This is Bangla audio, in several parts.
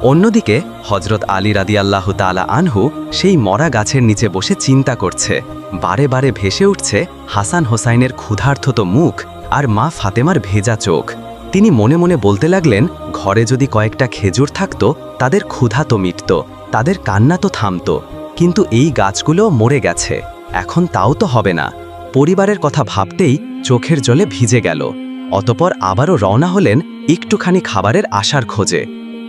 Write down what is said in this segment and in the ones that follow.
অন্যদিকে হজরত আলী রাদিয়াল্লাহু তাআলা আনহু সেই মরা গাছের নিচে বসে চিন্তা করছে। বারে বারে ভেসে উঠছে হাসান হোসাইনের ক্ষুধার্ত মুখ আর মা ফাতেমার ভেজা চোখ। তিনি মনে মনে বলতে লাগলেন, ঘরে যদি কয়েকটা খেজুর থাকতো তাদের ক্ষুধা তো মিটত, তাদের কান্না তো থামত। কিন্তু এই গাছগুলো মরে গেছে, এখন তাও তো হবে না। পরিবারের কথা ভাবতেই চোখের জলে ভিজে গেল। অতপর আবারও রওনা হলেন একটুখানি খাবারের আশার খোঁজে।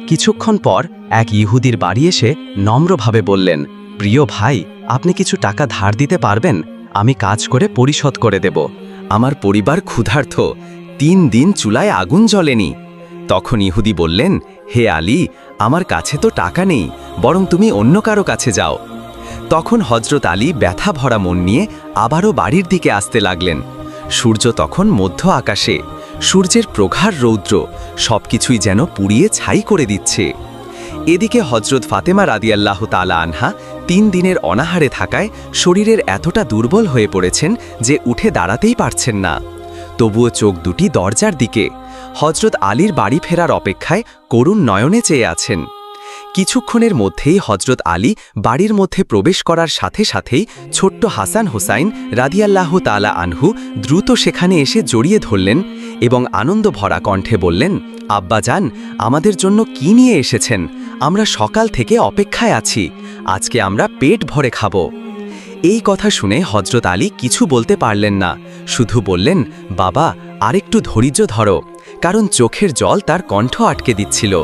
কিছুক্ষণ পর এক ইহুদির বাড়ি এসে নম্রভাবে বললেন, প্রিয় ভাই, আপনি কিছু টাকা ধার দিতে পারবেন? আমি কাজ করে পরিশোধ করে দেব। আমার পরিবার ক্ষুধার্ত, 3 দিন চুলায় আগুন জ্বলেনি। তখন ইহুদি বললেন, হে আলী, আমার কাছে তো টাকা নেই, বরং তুমি অন্য কারো কাছে যাও। তখন হজরত আলী ব্যথা ভরা মন নিয়ে আবারও বাড়ির দিকে আসতে লাগলেন। সূর্য তখন মধ্য আকাশে, সূর্যের প্রগাঢ় রৌদ্র সবকিছুই যেন পুড়িয়ে ছাই করে দিচ্ছে। এদিকে হজরত ফাতেমা রাদিয়াল্লাহু তাআলা আনহা 3 দিনের অনাহারে থাকায় শরীরের এতটা দুর্বল হয়ে পড়েছেন যে উঠে দাঁড়াতেই পারছেন না। তবুও চোখ দুটি দরজার দিকে, হজরত আলীর বাড়ি ফেরার অপেক্ষায় করুণ নয়নে চেয়ে আছেন। কিছুক্ষণের মধ্যেই হজরত আলী বাড়ির মধ্যে প্রবেশ করার সাথে সাথেই ছোট্ট হাসান হোসাইন রাদিয়াল্লাহু তাআলা আনহু দ্রুত সেখানে এসে জড়িয়ে ধরলেন এবং আনন্দ ভরা কণ্ঠে বললেন, আব্বাজান, আমাদের জন্য কি নিয়ে এসেছেন? আমরা সকাল থেকে অপেক্ষায় আছি, আজকে আমরা পেট ভরে খাব। এই কথা শুনে হজরত আলী কিছু বলতে পারলেন না, শুধু বললেন, বাবা, আরেকটু ধৈর্য ধরো, কারণ চোখের জল তার কণ্ঠ আটকে দিচ্ছিল।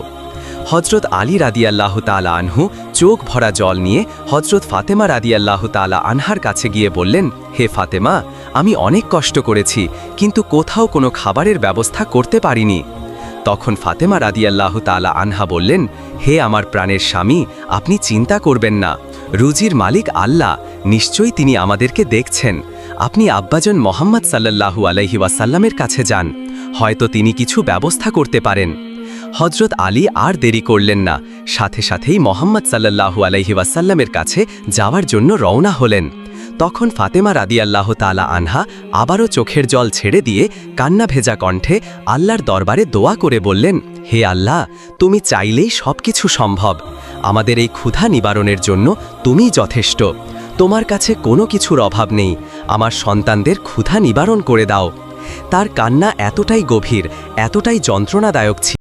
হজরত আলী রাদিয়াল্লাহু তাআলা আনহু চোখ ভরা জল নিয়ে হজরত ফাতেমা রাদিয়াল্লাহু তাআলা আনহার কাছে গিয়ে বললেন, হে ফাতেমা, আমি অনেক কষ্ট করেছি, কিন্তু কোথাও কোনো খাবারের ব্যবস্থা করতে পারিনি। তখন ফাতেমা রাদিয়াল্লাহু তাআলা আনহা বললেন, হে আমার প্রাণের স্বামী, আপনি চিন্তা করবেন না, রুজির মালিক আল্লাহ, নিশ্চয়ই তিনি আমাদেরকে দেখছেন। আপনি আব্বাজান মোহাম্মদ সাল্লাল্লাহু আলাইহি ওয়াসাল্লামের কাছে যান, হয়তো তিনি কিছু ব্যবস্থা করতে পারেন। হজরত আলী আর দেরি করলেন না, সাথে সাথেই মোহাম্মদ সাল্লাল্লাহু আলাইহি ওয়াসাল্লামের কাছে যাওয়ার জন্য রওনা হলেন। তখন ফাতেমা রাদিয়াল্লাহু তাআলা আনহা আবারও চোখের জল ছেড়ে দিয়ে কান্না ভেজা কণ্ঠে আল্লাহর দরবারে দোয়া করে বললেন, হে আল্লাহ, তুমি চাইলেই সবকিছু সম্ভব। আমাদের এই ক্ষুধা নিবারণের জন্য তুমিই যথেষ্ট। তোমার কাছে কোনো কিছুর অভাব নেই, আমার সন্তানদের ক্ষুধা নিবারণ করে দাও। তার কান্না এতটাই গভীর, এতটাই যন্ত্রণাদায়ক ছিল